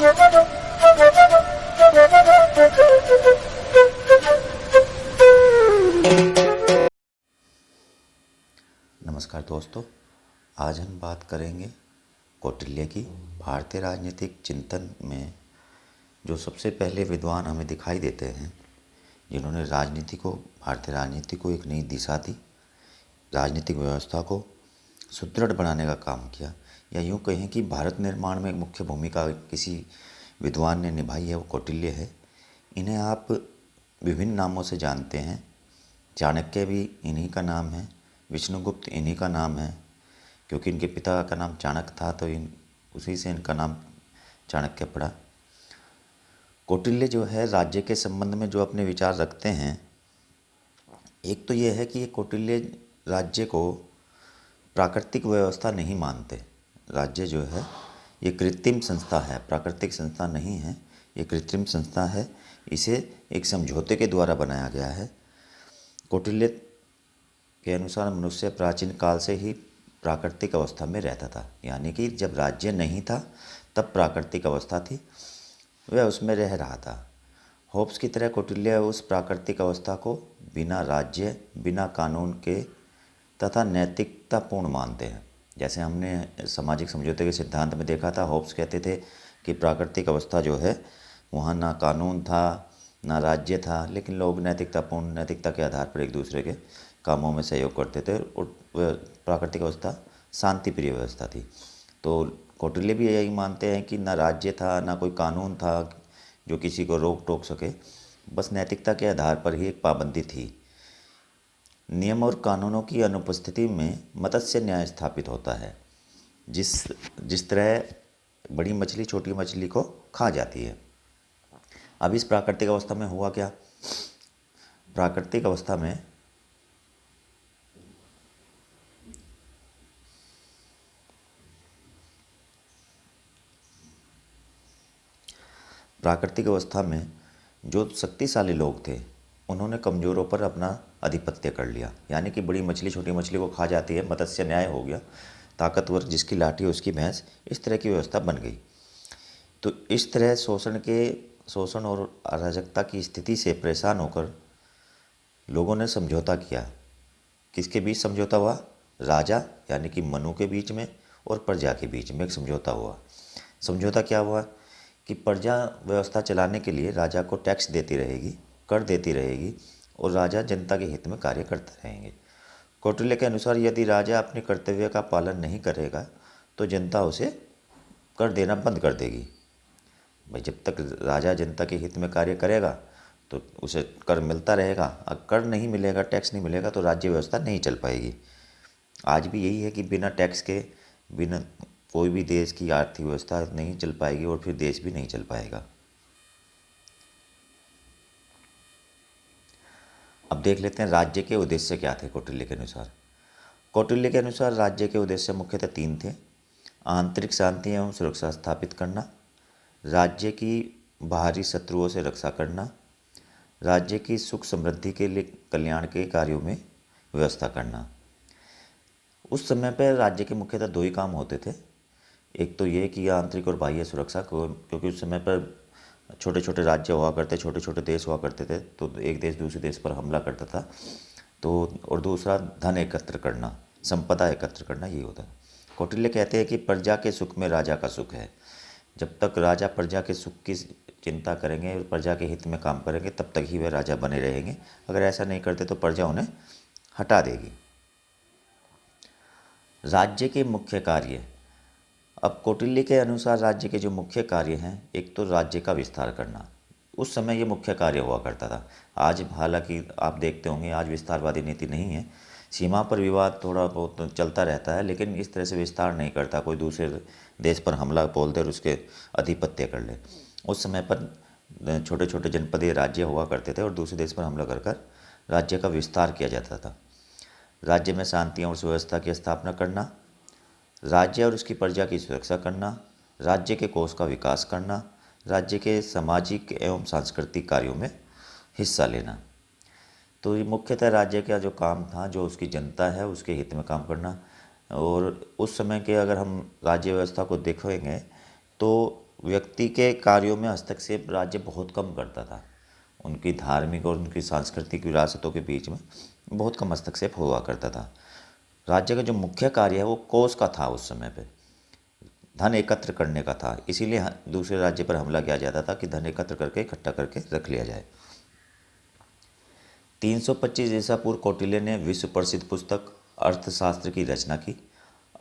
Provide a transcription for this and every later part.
नमस्कार दोस्तों, आज हम बात करेंगे कौटिल्य की। भारतीय राजनीतिक चिंतन में जो सबसे पहले विद्वान हमें दिखाई देते हैं, जिन्होंने भारतीय राजनीति को एक नई दिशा दी, राजनीतिक व्यवस्था को सुदृढ़ बनाने का काम किया, या यूँ कहें कि भारत निर्माण में एक मुख्य भूमिका किसी विद्वान ने निभाई है, वो कौटिल्य है। इन्हें आप विभिन्न नामों से जानते हैं। चाणक्य भी इन्हीं का नाम है, विष्णुगुप्त इन्हीं का नाम है, क्योंकि इनके पिता का नाम चाणक्य था, तो उसी से इनका नाम चाणक्य पड़ा। कौटिल्य जो है, राज्य के संबंध में जो अपने विचार रखते हैं, एक तो ये है कि ये कौटिल्य राज्य को प्राकृतिक व्यवस्था नहीं मानते। राज्य जो है ये कृत्रिम संस्था है, प्राकृतिक संस्था नहीं है, ये कृत्रिम संस्था है। इसे एक समझौते के द्वारा बनाया गया है। कौटिल्य के अनुसार मनुष्य प्राचीन काल से ही प्राकृतिक अवस्था में रहता था, यानी कि जब राज्य नहीं था तब प्राकृतिक अवस्था थी, वह उसमें रह रहा था। होब्स की तरह कौटिल्य उस प्राकृतिक अवस्था को बिना राज्य, बिना कानून के तथा नैतिकतापूर्ण मानते हैं। जैसे हमने सामाजिक समझौते के सिद्धांत में देखा था, होब्स कहते थे कि प्राकृतिक अवस्था जो है वहाँ ना कानून था, ना राज्य था, लेकिन लोग नैतिकता के आधार पर एक दूसरे के कामों में सहयोग करते थे, और प्राकृतिक अवस्था शांति प्रिय व्यवस्था थी। तो कौटिल्य भी यही मानते हैं कि ना राज्य था, ना कोई कानून था जो किसी को रोक टोक सके, बस नैतिकता के आधार पर ही एक पाबंदी थी। नियम और कानूनों की अनुपस्थिति में मत्स्य न्याय स्थापित होता है। जिस तरह बड़ी मछली छोटी मछली को खा जाती है। अब इस प्राकृतिक अवस्था में हुआ क्या? प्राकृतिक अवस्था में जो शक्तिशाली लोग थे, उन्होंने कमज़ोरों पर अपना आधिपत्य कर लिया। यानी कि बड़ी मछली छोटी मछली को खा जाती है, मत्स्य न्याय हो गया, ताकतवर जिसकी लाठी उसकी भैंस, इस तरह की व्यवस्था बन गई। तो इस तरह शोषण और अराजकता की स्थिति से परेशान होकर लोगों ने समझौता किया। किसके बीच समझौता हुआ? राजा यानी कि मनु के बीच में और प्रजा के बीच में एक समझौता हुआ। समझौता क्या हुआ कि प्रजा व्यवस्था चलाने के लिए राजा को टैक्स देती रहेगी, कर देती रहेगी, और राजा जनता के हित में कार्य करते रहेंगे। कौटिल्य के अनुसार यदि राजा अपने कर्तव्य का पालन नहीं करेगा तो जनता उसे कर देना बंद कर देगी। भाई, जब तक राजा जनता के हित में कार्य करेगा तो उसे कर मिलता रहेगा, अगर कर नहीं मिलेगा, टैक्स नहीं मिलेगा, तो राज्य व्यवस्था नहीं चल पाएगी। आज भी यही है कि बिना टैक्स के बिना कोई भी देश की आर्थिक व्यवस्था नहीं चल पाएगी, और फिर देश भी नहीं चल पाएगा। अब देख लेते हैं राज्य के उद्देश्य क्या थे कौटिल्य के अनुसार। कौटिल्य के अनुसार राज्य के उद्देश्य मुख्यतः 3 थे। आंतरिक शांति एवं सुरक्षा स्थापित करना, राज्य की बाहरी शत्रुओं से रक्षा करना, राज्य की सुख समृद्धि के लिए कल्याण के कार्यों में व्यवस्था करना। उस समय पर राज्य के मुख्यतः 2 ही काम होते थे। एक तो ये कि आंतरिक और बाह्य सुरक्षा को, क्योंकि उस समय पर छोटे छोटे राज्य हुआ करते, छोटे छोटे देश हुआ करते थे, तो एक देश दूसरे देश पर हमला करता था, तो और दूसरा धन एकत्र करना, संपदा एकत्र करना, ये होता है। कौटिल्य कहते हैं कि प्रजा के सुख में राजा का सुख है। जब तक राजा प्रजा के सुख की चिंता करेंगे, प्रजा के हित में काम करेंगे, तब तक ही वे राजा बने रहेंगे। अगर ऐसा नहीं करते तो प्रजा उन्हें हटा देगी। राज्य के मुख्य कार्य। अब कौटिल्य के अनुसार राज्य के जो मुख्य कार्य हैं, एक तो राज्य का विस्तार करना। उस समय ये मुख्य कार्य हुआ करता था। आज हालांकि आप देखते होंगे, आज विस्तारवादी नीति नहीं है, सीमा पर विवाद थोड़ा बहुत चलता रहता है, लेकिन इस तरह से विस्तार नहीं करता। कोई दूसरे देश पर हमला बोल दे और उसके आधिपत्य कर ले। उस समय पर छोटे छोटे जनपदीय राज्य हुआ करते थे, और दूसरे देश पर हमला कर कर राज्य का विस्तार किया जाता था। राज्य में शांति और सुव्यवस्था की स्थापना करना, राज्य और उसकी प्रजा की सुरक्षा करना, राज्य के कोष का विकास करना, राज्य के सामाजिक एवं सांस्कृतिक कार्यों में हिस्सा लेना। तो ये मुख्यतः राज्य का जो काम था, जो उसकी जनता है उसके हित में काम करना। और उस समय के अगर हम राज्य व्यवस्था को देखेंगे तो व्यक्ति के कार्यों में हस्तक्षेप राज्य बहुत कम करता था। उनकी धार्मिक और उनकी सांस्कृतिक विरासतों के बीच में बहुत कम हस्तक्षेप हुआ करता था। राज्य का जो मुख्य कार्य है वो कोष का था, उस समय पे धन एकत्र करने का था। इसीलिए दूसरे राज्य पर हमला किया जाता था कि धन एकत्र करके इकट्ठा करके रख लिया जाए। 325 ईसा पूर्व कौटिल्य ने विश्व प्रसिद्ध पुस्तक अर्थशास्त्र की रचना की।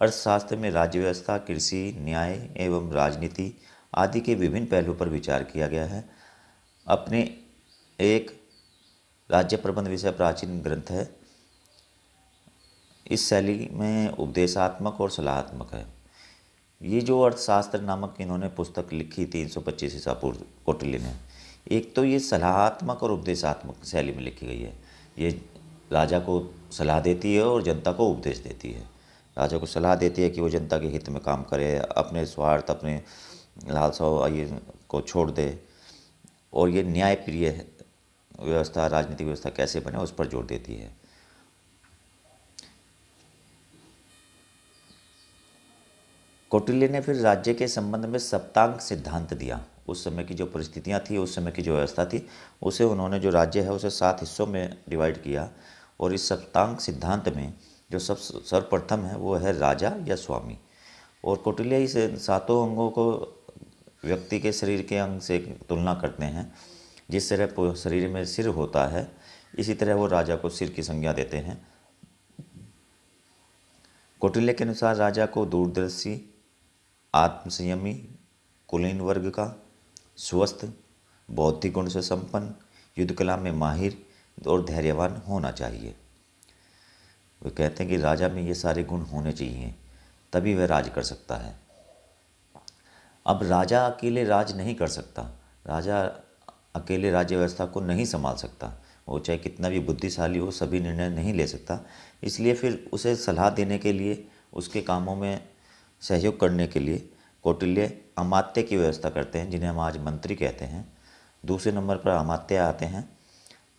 अर्थशास्त्र में राज्य व्यवस्था, कृषि, न्याय एवं राजनीति आदि के विभिन्न पहलुओं पर विचार किया गया है। अपने एक राज्य प्रबंध विषय प्राचीन ग्रंथ है। इस शैली में उपदेशात्मक और सलाहात्मक है। ये जो अर्थशास्त्र नामक इन्होंने पुस्तक लिखी 325 ईसा पूर्व कौटिल्य ने, एक तो ये सलाहात्मक और उपदेशात्मक शैली में लिखी गई है। ये राजा को सलाह देती है और जनता को उपदेश देती है। राजा को सलाह देती है कि वो जनता के हित में काम करे, अपने स्वार्थ, अपने लालसा ये को छोड़ दे, और ये न्यायप्रिय व्यवस्था, राजनीतिक व्यवस्था कैसे बने उस पर जोर देती है। कौटिल्य ने फिर राज्य के संबंध में सप्तांग सिद्धांत दिया। उस समय की जो परिस्थितियां थी, उस समय की जो व्यवस्था थी, उसे उन्होंने जो राज्य है उसे 7 हिस्सों में डिवाइड किया। और इस सप्तांग सिद्धांत में जो सर्वप्रथम है वो है राजा या स्वामी। और कौटिल्य इस 7 अंगों को व्यक्ति के शरीर के अंग से तुलना करते हैं। जिस तरह शरीर में सिर होता है, इसी तरह वो राजा को सिर की संज्ञा देते हैं। कौटिल्य के अनुसार राजा को दूरदर्शी, आत्मसंयमी, कुलीन वर्ग का, स्वस्थ, बौद्धिक गुण से संपन्न, युद्ध कला में माहिर और धैर्यवान होना चाहिए। वे कहते हैं कि राजा में ये सारे गुण होने चाहिए, तभी वह राज कर सकता है। अब राजा अकेले राज नहीं कर सकता। राजा अकेले राज्य व्यवस्था को नहीं संभाल सकता। वो चाहे कितना भी बुद्धिशाली हो, सभी निर्णय नहीं ले सकता। इसलिए फिर उसे सलाह देने के लिए, उसके कामों में सहयोग करने के लिए कौटिल्य अमात्य की व्यवस्था करते हैं, जिन्हें हम आज मंत्री कहते हैं। दूसरे नंबर पर अमात्य आते हैं।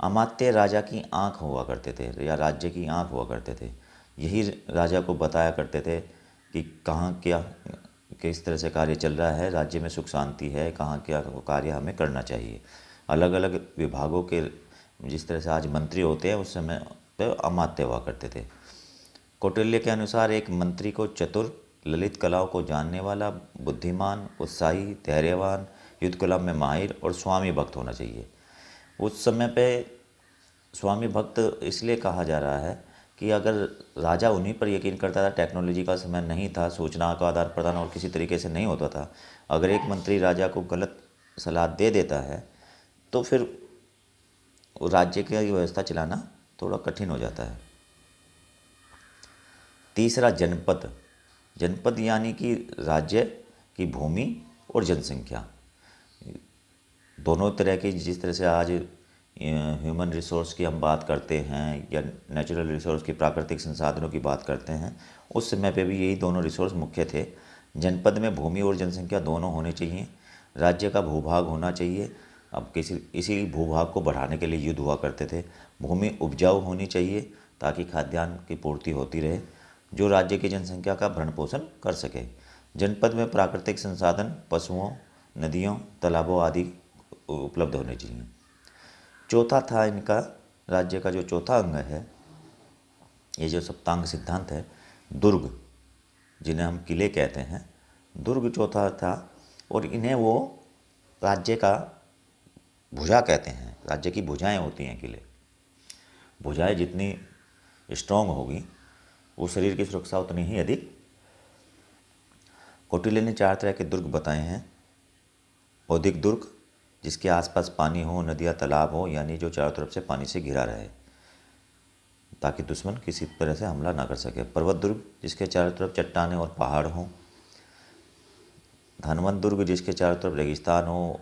अमात्य राजा की आंख हुआ करते थे या राज्य की आंख हुआ करते थे। यही राजा को बताया करते थे कि कहाँ क्या किस तरह से कार्य चल रहा है, राज्य में सुख शांति है, कहाँ क्या कार्य हमें करना चाहिए। अलग अलग विभागों के जिस तरह से आज मंत्री होते हैं, उस समय तो अमात्य हुआ करते थे। कौटिल्य के अनुसार एक मंत्री को चतुर, ललित कलाओं को जानने वाला, बुद्धिमान, उत्साही, धैर्यवान, युद्ध कला में माहिर और स्वामी भक्त होना चाहिए। उस समय पे स्वामी भक्त इसलिए कहा जा रहा है कि अगर राजा उन्हीं पर यकीन करता था, टेक्नोलॉजी का समय नहीं था, सूचना का आदान प्रदान और किसी तरीके से नहीं होता था, अगर एक मंत्री राजा को गलत सलाह दे देता है तो फिर राज्य की व्यवस्था चलाना थोड़ा कठिन हो जाता है। तीसरा, जनपद। जनपद यानी कि राज्य की भूमि और जनसंख्या, दोनों तरह की, जिस तरह से आज ह्यूमन रिसोर्स की हम बात करते हैं या नेचुरल रिसोर्स की, प्राकृतिक संसाधनों की बात करते हैं, उस समय पे भी यही दोनों रिसोर्स मुख्य थे। जनपद में भूमि और जनसंख्या दोनों होने चाहिए। राज्य का भूभाग होना चाहिए। अब इसी भूभाग को बढ़ाने के लिए युद्ध हुआ करते थे। भूमि उपजाऊ होनी चाहिए ताकि खाद्यान्न की पूर्ति होती रहे, जो राज्य की जनसंख्या का भरण पोषण कर सके। जनपद में प्राकृतिक संसाधन, पशुओं, नदियों, तालाबों आदि उपलब्ध होने चाहिए। चौथा था इनका, राज्य का जो चौथा अंग है, ये जो सप्तांग सिद्धांत है, दुर्ग, जिन्हें हम किले कहते हैं, दुर्ग चौथा था। और इन्हें वो राज्य का भुजा कहते हैं। राज्य की भुजाएं होती हैं किले। भुजाएं जितनी स्ट्रॉन्ग होगी, वो शरीर की सुरक्षा उतनी ही अधिक। कौटिल्य ने 4 तरह के दुर्ग बताए हैं। औद्योगिक दुर्ग, जिसके आसपास पानी हो, नदियाँ, तालाब हो, यानी जो चारों तरफ से पानी से घिरा रहे ताकि दुश्मन किसी तरह से हमला ना कर सके। पर्वत दुर्ग, जिसके चारों तरफ चट्टानें और पहाड़ हों। धनवंत दुर्ग, जिसके चारों तरफ रेगिस्तान हो,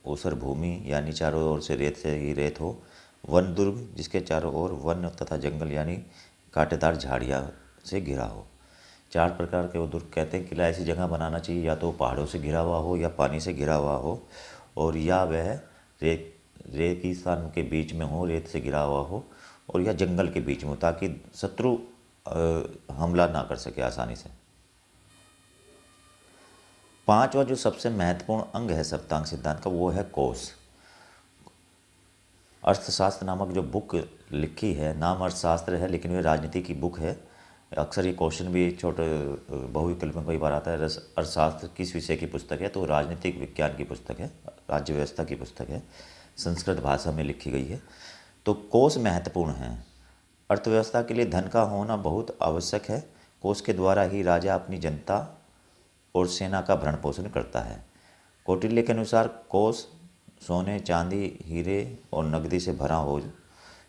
ऊसर भूमि यानी चारों ओर से ही रेत हो। वन दुर्ग, जिसके चारों ओर वन तथा जंगल यानी कांटेदार झाड़ियाँ से घिरा हो। 4 प्रकार के वो दुर्ग कहते हैं। किला ऐसी जगह बनाना चाहिए या तो पहाड़ों से घिरा हुआ हो या पानी से घिरा हुआ हो, और या वह रेगिस्तान के बीच में हो, रेत से घिरा हुआ हो, और या जंगल के बीच में हो, ताकि शत्रु हमला ना कर सके आसानी से। पांचवा जो सबसे महत्वपूर्ण अंग है सप्तांग सिद्धांत का वो है कोश। अर्थशास्त्र नामक जो बुक लिखी है, नाम अर्थशास्त्र है लेकिन ये राजनीति की बुक है। अक्सर ये क्वेश्चन भी छोटे बहुविकल्प में कई बार आता है, अर्थशास्त्र किस विषय की पुस्तक है, तो राजनीतिक विज्ञान की पुस्तक है, राज्य व्यवस्था की पुस्तक है, संस्कृत भाषा में लिखी गई है। तो कोश महत्वपूर्ण है। अर्थव्यवस्था के लिए धन का होना बहुत आवश्यक है। कोश के द्वारा ही राजा अपनी जनता और सेना का भरण पोषण करता है। कौटिल्य के अनुसार कोश सोने, चांदी, हीरे और नकदी से भरा हो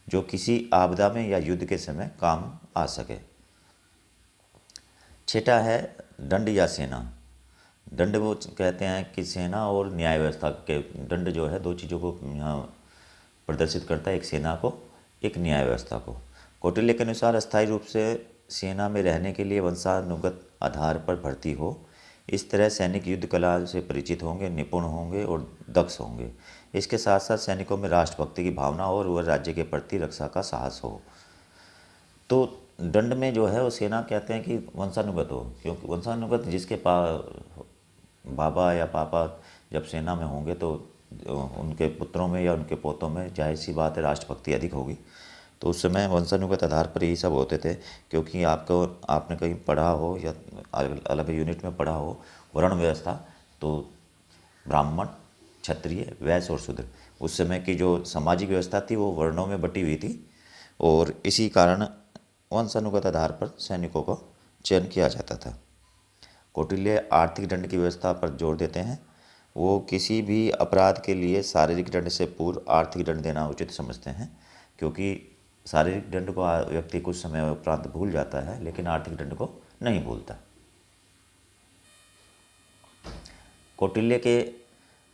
जो किसी आपदा में या युद्ध के समय काम आ सके। छठा है दंड या सेना। दंड वो कहते हैं कि सेना और न्याय व्यवस्था के दंड जो है, दो चीज़ों को यहाँ प्रदर्शित करता है, एक सेना को, एक न्याय व्यवस्था को। कौटिल्य के अनुसार अस्थायी रूप से सेना में रहने के लिए वंशानुगत आधार पर भर्ती हो। इस तरह सैनिक युद्ध कला से परिचित होंगे, निपुण होंगे और दक्ष होंगे। इसके साथ साथ सैनिकों में राष्ट्रभक्ति की भावना और वह राज्य के प्रति रक्षा का साहस हो। तो दंड में जो है वो सेना कहते हैं कि वंशानुगत हो, क्योंकि वंशानुगत जिसके बाबा या पापा जब सेना में होंगे तो उनके पुत्रों में या उनके पोतों में जाहिर सी बात है राष्ट्रभक्ति अधिक होगी। तो उस समय वंशानुगत आधार पर यही सब होते थे, क्योंकि आपने कहीं पढ़ा हो या अलग यूनिट में पढ़ा हो वर्ण व्यवस्था, तो ब्राह्मण, क्षत्रिय, वैश्य और शूद्र, उस समय की जो सामाजिक व्यवस्था थी वो वर्णों में बटी हुई थी और इसी कारण वंशानुगत आधार पर सैनिकों को चयन किया जाता था। कौटिल्य आर्थिक दंड की व्यवस्था पर जोर देते हैं। वो किसी भी अपराध के लिए शारीरिक दंड से पूर्व आर्थिक दंड देना उचित समझते हैं, क्योंकि शारीरिक दंड को व्यक्ति कुछ समय उपरांत भूल जाता है लेकिन आर्थिक दंड को नहीं भूलता। कौटिल्य के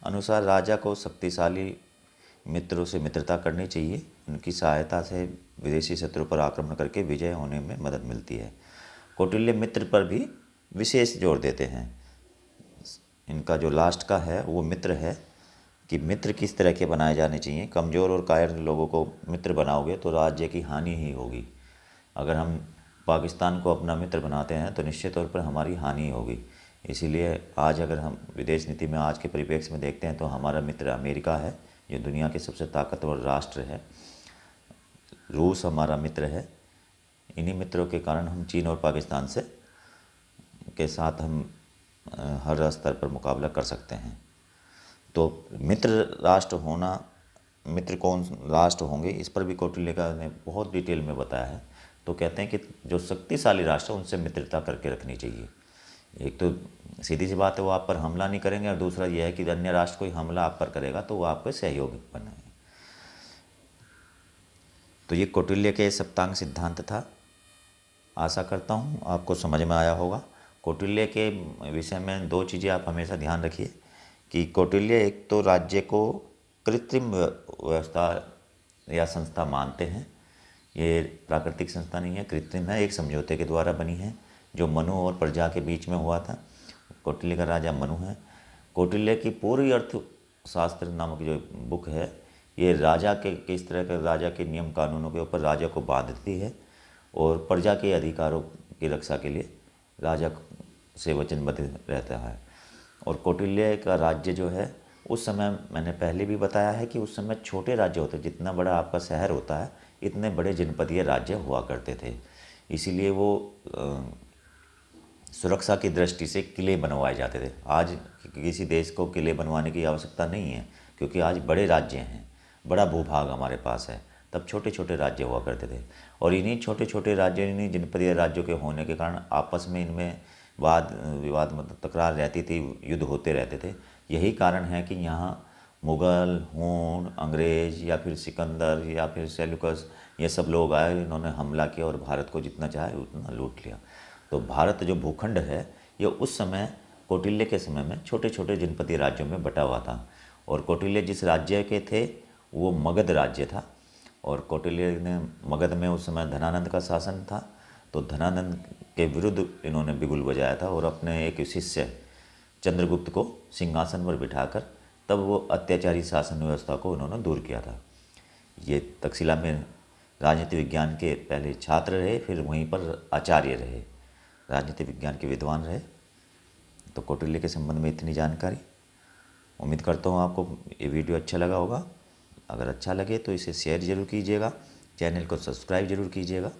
अनुसार राजा को शक्तिशाली मित्रों से मित्रता करनी चाहिए। उनकी सहायता से विदेशी शत्रु पर आक्रमण करके विजय होने में मदद मिलती है। कौटिल्य मित्र पर भी विशेष जोर देते हैं। इनका जो लास्ट का है वो मित्र है कि मित्र किस तरह के बनाए जाने चाहिए। कमज़ोर और कायर लोगों को मित्र बनाओगे तो राज्य की हानि ही होगी। अगर हम पाकिस्तान को अपना मित्र बनाते हैं तो निश्चित तौर पर हमारी हानि होगी। इसीलिए आज अगर हम विदेश नीति में आज के परिप्रेक्ष्य में देखते हैं तो हमारा मित्र अमेरिका है, जो दुनिया के सबसे ताकतवर राष्ट्र है। रूस हमारा मित्र है। इन्हीं मित्रों के कारण हम चीन और पाकिस्तान से के साथ हम हर स्तर पर मुकाबला कर सकते हैं। तो मित्र राष्ट्र होना, मित्र कौन राष्ट्र होंगे, इस पर भी कौटिल्य का ने बहुत डिटेल में बताया है। तो कहते हैं कि जो शक्तिशाली राष्ट्र उनसे मित्रता करके रखनी चाहिए। एक तो सीधी सी बात है वो आप पर हमला नहीं करेंगे, और दूसरा यह है कि अन्य राष्ट्र कोई हमला आप पर करेगा तो वो आपके सहयोगी बनेंगे। तो ये कौटिल्य के सप्तांग सिद्धांत था। आशा करता हूँ आपको समझ में आया होगा। कौटिल्य के विषय में दो चीज़ें आप हमेशा ध्यान रखिए कि कौटिल्य एक तो राज्य को कृत्रिम व्यवस्था या संस्था मानते हैं। ये प्राकृतिक संस्था नहीं है, कृत्रिम है, एक समझौते के द्वारा बनी है जो मनु और प्रजा के बीच में हुआ था। कौटिल्य का राजा मनु है। कौटिल्य की पूरी अर्थशास्त्र नामक जो बुक है ये राजा के किस तरह के राजा के नियम कानूनों के ऊपर राजा को बांधती है और प्रजा के अधिकारों की रक्षा के लिए राजा से वचनबद्ध रहता है। और कौटिल्य का राज्य जो है उस समय मैंने पहले भी बताया है कि उस समय छोटे राज्य होते, जितना बड़ा आपका शहर होता है इतने बड़े जनपदीय राज्य हुआ करते थे। इसीलिए वो सुरक्षा की दृष्टि से किले बनवाए जाते थे। आज किसी देश को किले बनवाने की आवश्यकता नहीं है, क्योंकि आज बड़े राज्य हैं, बड़ा भूभाग हमारे पास है। तब छोटे छोटे राज्य हुआ करते थे और इन्हीं छोटे छोटे राज्यों, इन्हीं जनपदीय राज्यों के होने के कारण आपस में इनमें वाद विवाद मतलब तकरार रहती थी, युद्ध होते रहते थे। यही कारण है कि यहाँ मुग़ल, हूण, अंग्रेज़ या फिर सिकंदर या फिर सेल्यूकस ये सब लोग आए, इन्होंने हमला किया और भारत को जितना चाहे उतना लूट लिया। तो भारत जो भूखंड है ये उस समय कौटिल्य के समय में छोटे छोटे जनपदीय राज्यों में बटा हुआ था। और कौटिल्य जिस राज्य के थे वो मगध राज्य था। और कौटिल्य ने मगध में उस समय धनानंद का शासन था, तो धनानंद के विरुद्ध इन्होंने बिगुल बजाया था और अपने एक शिष्य चंद्रगुप्त को सिंहासन पर बिठाकर तब वो अत्याचारी शासन व्यवस्था को उन्होंने दूर किया था। ये तक्षशिला में राजनीति विज्ञान के पहले छात्र रहे, फिर वहीं पर आचार्य रहे, राजनीति विज्ञान के विद्वान रहे। तो कौटिल्य के संबंध में इतनी जानकारी। उम्मीद करता हूँ आपको ये वीडियो अच्छा लगा होगा। अगर अच्छा लगे तो इसे शेयर ज़रूर कीजिएगा, चैनल को सब्सक्राइब ज़रूर कीजिएगा।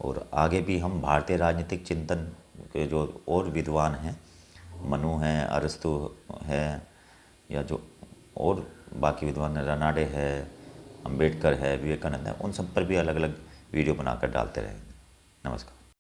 और आगे भी हम भारतीय राजनीतिक चिंतन के जो और विद्वान हैं, मनु हैं, अरस्तु हैं, या जो और बाकी विद्वान रनाडे है, अंबेडकर है, विवेकानंद है, उन सब पर भी अलग अलग वीडियो बनाकर डालते रहेंगे। नमस्कार।